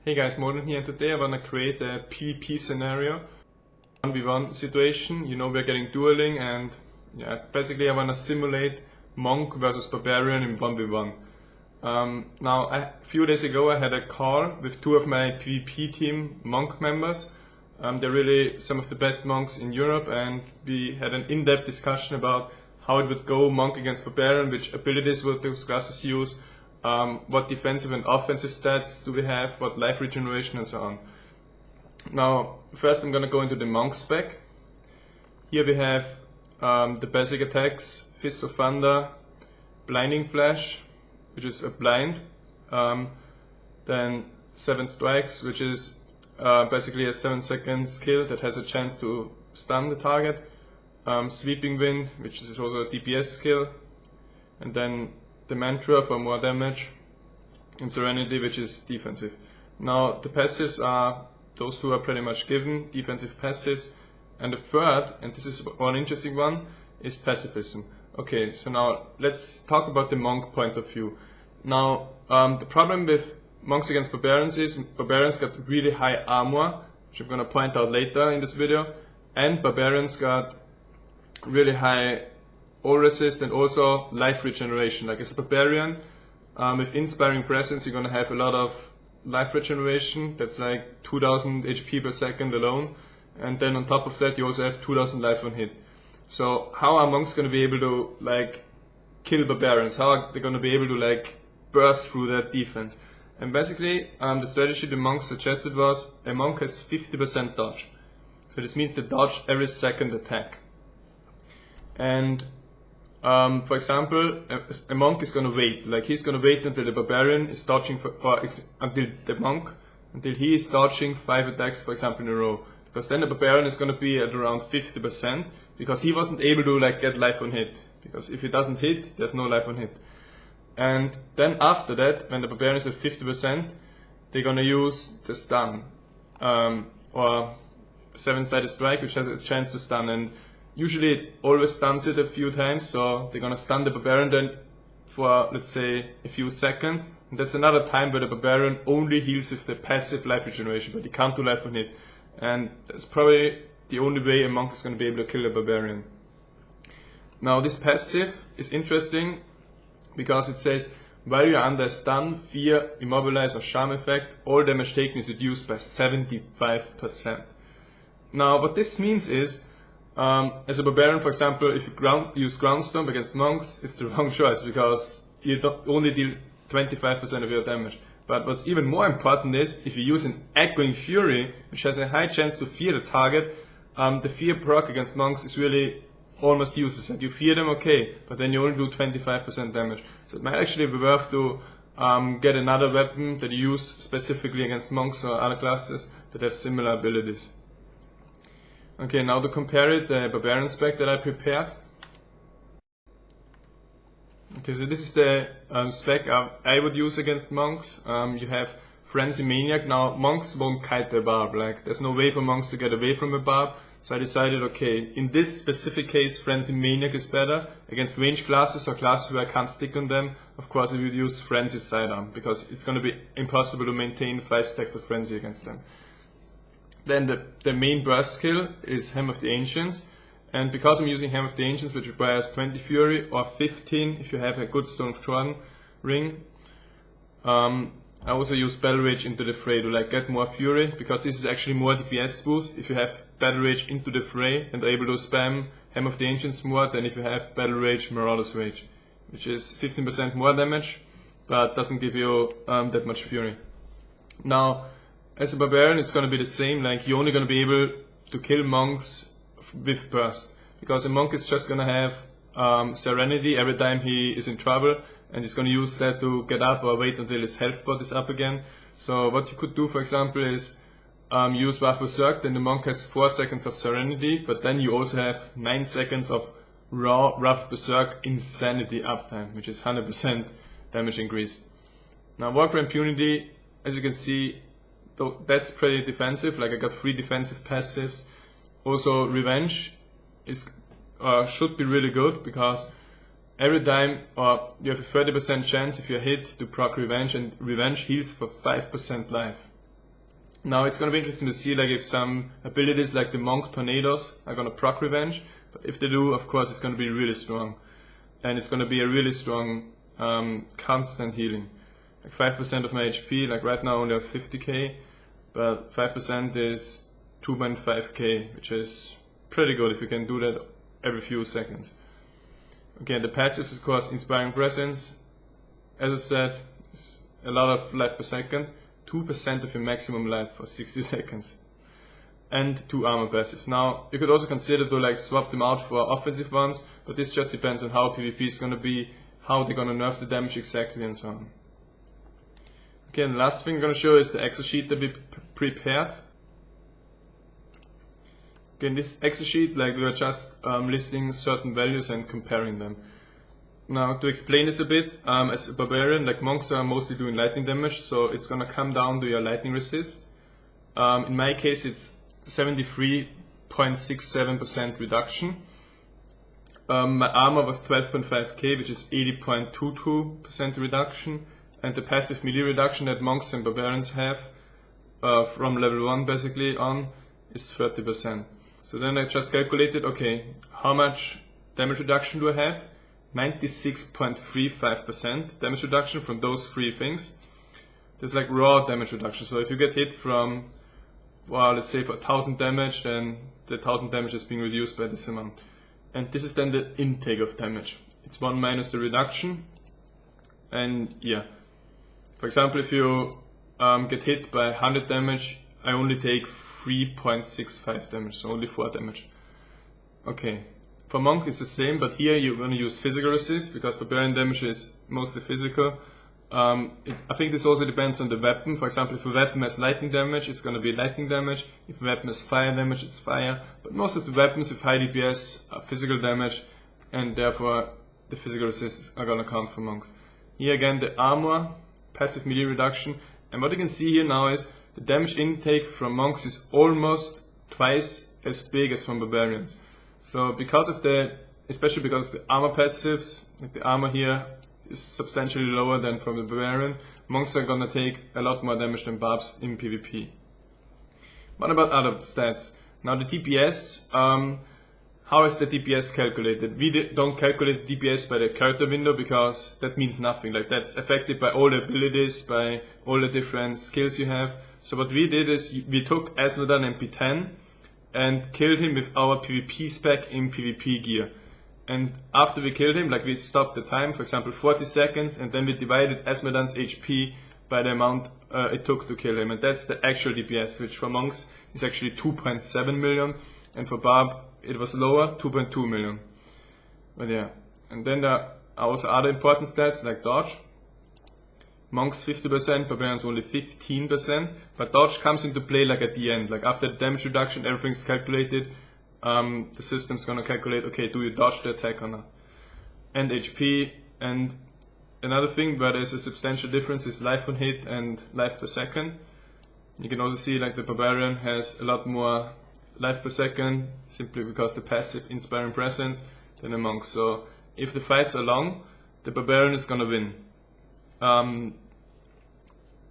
Hey guys, Moldran here, and today I wanna create a PvP scenario, 1v1 situation. You know, we're getting Dueling, and yeah, basically I wanna simulate Monk versus Barbarian in 1v1. Now, a few days ago I had a call with two of my PvP team Monk members. They're really some of the best monks in Europe, and we had an in-depth discussion about how it would go Monk against Barbarian, which abilities would those classes use, what defensive and offensive stats do we have, what life regeneration and so on. Now, first I'm going to go into the Monk spec. Here we have the basic attacks, Fist of Thunder, Blinding Flash, which is a blind, then 7 Strikes, which is basically a 7-second skill that has a chance to stun the target, Sweeping Wind, which is also a DPS skill, and then the Mantra for more damage, and Serenity, which is defensive. Now the passives are, those two are pretty much given, defensive passives, and the third, and this is one interesting one, is pacifism. Okay, so now let's talk about the Monk point of view. Now the problem with Monks against Barbarians is Barbarians got really high armor, which I'm going to point out later in this video, and Barbarians got really high all resist and also life regeneration. Like as a Barbarian, with Inspiring Presence you're gonna have a lot of life regeneration, that's like 2000 HP per second alone, and then on top of that you also have 2000 life on hit. So how are monks gonna be able to like kill Barbarians? How are they gonna be able to like burst through that defense? And basically the strategy the monks suggested was a monk has 50% dodge. So this means they dodge every second attack. And for example, a monk is gonna wait. Like he's gonna wait until the Barbarian is dodging, until he is dodging 5 attacks, for example, in a row. Because then the Barbarian is gonna be at around 50%, because he wasn't able to like get life on hit. Because if he doesn't hit, there's no life on hit. And then after that, when the Barbarian is at 50%, they're gonna use the stun, or 7-sided strike, which has a chance to stun. And usually it always stuns it a few times, so they're gonna stun the Barbarian then for, let's say, a few seconds. And that's another time where the Barbarian only heals with the passive life regeneration, but he can't do life on hit. And that's probably the only way a monk is gonna be able to kill a Barbarian. Now this passive is interesting because it says, while you are under a stun, fear, immobilize or charm effect, all damage taken is reduced by 75%. Now what this means is, as a Barbarian, for example, if you use Ground Stomp against monks, it's the wrong choice because you only deal 25% of your damage. But what's even more important is, if you use an Echoing Fury, which has a high chance to fear the target, the fear proc against monks is really almost useless. And you fear them, okay, but then you only do 25% damage. So it might actually be worth to get another weapon that you use specifically against monks or other classes that have similar abilities. Okay, now to compare it, the Barbarian spec that I prepared. Okay, so this is the spec I would use against monks. You have Frenzy Maniac. Now, monks won't kite the Barb, like there's no way for monks to get away from a Barb. So I decided, okay, in this specific case, Frenzy Maniac is better. Against ranged classes or classes where I can't stick on them, of course I would use Frenzy Sidearm, because it's going to be impossible to maintain 5 stacks of Frenzy against them. Then the main burst skill is Hem of the Ancients, and because I'm using Hem of the Ancients, which requires 20 Fury or 15 if you have a good Stone of Jordan ring, I also use Battle Rage into the Fray to like get more Fury, because this is actually more DPS boost if you have Battle Rage into the Fray and are able to spam Hem of the Ancients more than if you have Battle Rage Marauder's Rage, which is 15% more damage but doesn't give you that much Fury. Now, as a Barbarian, it's going to be the same, like you're only going to be able to kill monks with burst, because a monk is just going to have Serenity every time he is in trouble, and he's going to use that to get up or wait until his health pot is up again. So what you could do, for example, is use Rough Berserk, then the monk has 4 seconds of Serenity, but then you also have 9 seconds of raw Rough Berserk Insanity uptime, which is 100% damage increased. Now Warcry Impunity, as you can see, that's pretty defensive, like I got 3 defensive passives. Also Revenge is should be really good, because every time you have a 30% chance if you're hit to proc Revenge, and Revenge heals for 5% life. Now it's gonna be interesting to see like if some abilities like the Monk Tornadoes are gonna proc revenge, but if they do, of course it's gonna be really strong. And it's gonna be a really strong constant healing. Like 5% of my HP, like right now I only have 50k, but 5% is 2.5k, which is pretty good if you can do that every few seconds. Okay, the passives of course, Inspiring Presence. As I said, it's a lot of life per second. 2% of your maximum life for 60 seconds. And 2 armor passives. Now, you could also consider to like swap them out for offensive ones, but this just depends on how PvP is gonna be, how they're gonna nerf the damage exactly and so on. Okay, and the last thing I'm gonna show is the Excel sheet that we prepared. Okay, in this Excel sheet, like we are just listing certain values and comparing them. Now, to explain this a bit, as a barbarian, like monks are mostly doing lightning damage, so it's gonna come down to your lightning resist. In my case, it's 73.67% reduction. My armor was 12.5k, which is 80.22% reduction, and the passive melee reduction that monks and barbarians have from level 1 basically on is 30%. So then I just calculated, okay, how much damage reduction do I have? 96.35% damage reduction from those 3 things. There's like raw damage reduction, so if you get hit from, well, let's say for 1000 damage, then the 1000 damage is being reduced by this amount. And this is then the intake of damage. It's 1 minus the reduction. And yeah, for example, if you get hit by 100 damage, I only take 3.65 damage, so only 4 damage. Okay. For Monk it's the same, but here you're going to use physical resist, because Barbarian damage is mostly physical. I think this also depends on the weapon. For example, if a weapon has lightning damage, it's going to be lightning damage. If a weapon has fire damage, it's fire. But most of the weapons with high DPS are physical damage, and therefore the physical resists are going to count for monks. Here again, the armor, passive melee reduction. And what you can see here now is the damage intake from monks is almost twice as big as from barbarians. So because of especially because of the armor passives, like the armor here is substantially lower than from the barbarian, monks are gonna take a lot more damage than barbs in PvP. What about other stats? Now the DPS, how is the DPS calculated? We don't calculate DPS by the character window because that means nothing. Like that's affected by all the abilities, by all the different skills you have. So what we did is we took Asmodan and P10 and killed him with our PvP spec in PvP gear. And after we killed him, like we stopped the time, for example 40 seconds, and then we divided Asmodan's HP by the amount it took to kill him. And that's the actual DPS, which for monks is actually 2.7 million, and for Barb it was lower, 2.2 million. But yeah, and then there are also other important stats like dodge. Monks 50%, barbarians only 15%, but dodge comes into play like at the end, like after the damage reduction, everything's calculated, the system's gonna calculate, okay, do you dodge the attack or not? And HP, and another thing where there's a substantial difference is life on hit and life per second. You can also see like the barbarian has a lot more life per second, simply because the passive Inspiring Presence than a monk. So if the fights are long, the barbarian is gonna win.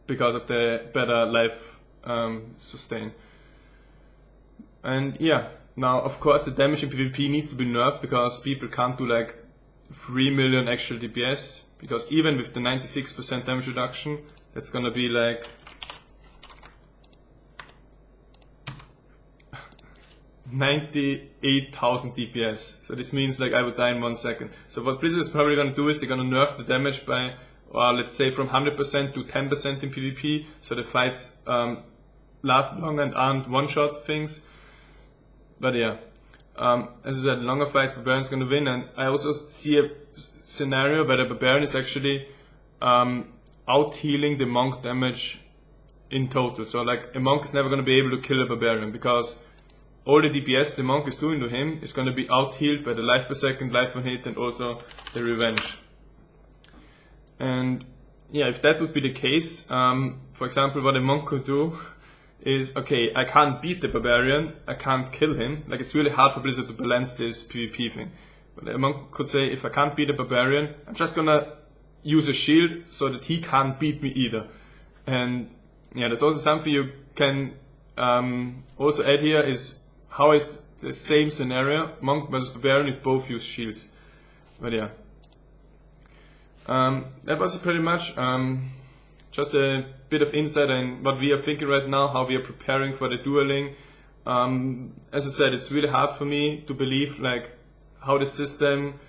Because of the better life sustain. And yeah, now of course the damage in PvP needs to be nerfed because people can't do like 3 million actual DPS, because even with the 96% damage reduction, that's gonna be like 98,000 DPS. So this means like I would die in 1 second. So what Blizzard is probably gonna do is they're gonna nerf the damage by, let's say from 100% to 10% in PvP, so the fights last longer and aren't one-shot things. But yeah, as I said, longer fights, Barbarian's gonna win, and I also see a scenario where the Barbarian is actually out-healing the monk damage in total. So like a monk is never gonna be able to kill a Barbarian, because all the DPS the monk is doing to him is gonna be out-healed by the life per second, life on hit, and also the revenge. And yeah, if that would be the case, for example, what a monk could do is, okay, I can't beat the barbarian, I can't kill him. Like it's really hard for Blizzard to balance this PvP thing. But a monk could say, if I can't beat the barbarian, I'm just gonna use a shield so that he can't beat me either. And yeah, that's also something you can also add here is how is the same scenario, monk versus barbarian, if both use shields. But yeah, that was pretty much just a bit of insight in what we are thinking right now, how we are preparing for the dueling. As I said, it's really hard for me to believe like how the system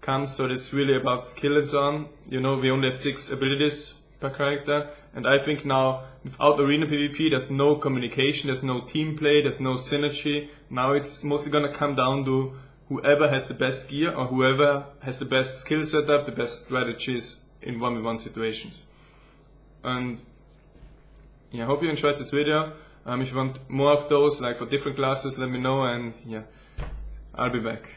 comes, so it's really about skill and so on. You know, we only have 6 abilities per character, and I think now without arena PvP there's no communication, there's no team play, there's no synergy. Now it's mostly gonna come down to whoever has the best gear or whoever has the best skill setup, the best strategies in 1v1 situations. And yeah, I hope you enjoyed this video. If you want more of those, like for different classes, let me know, and yeah, I'll be back.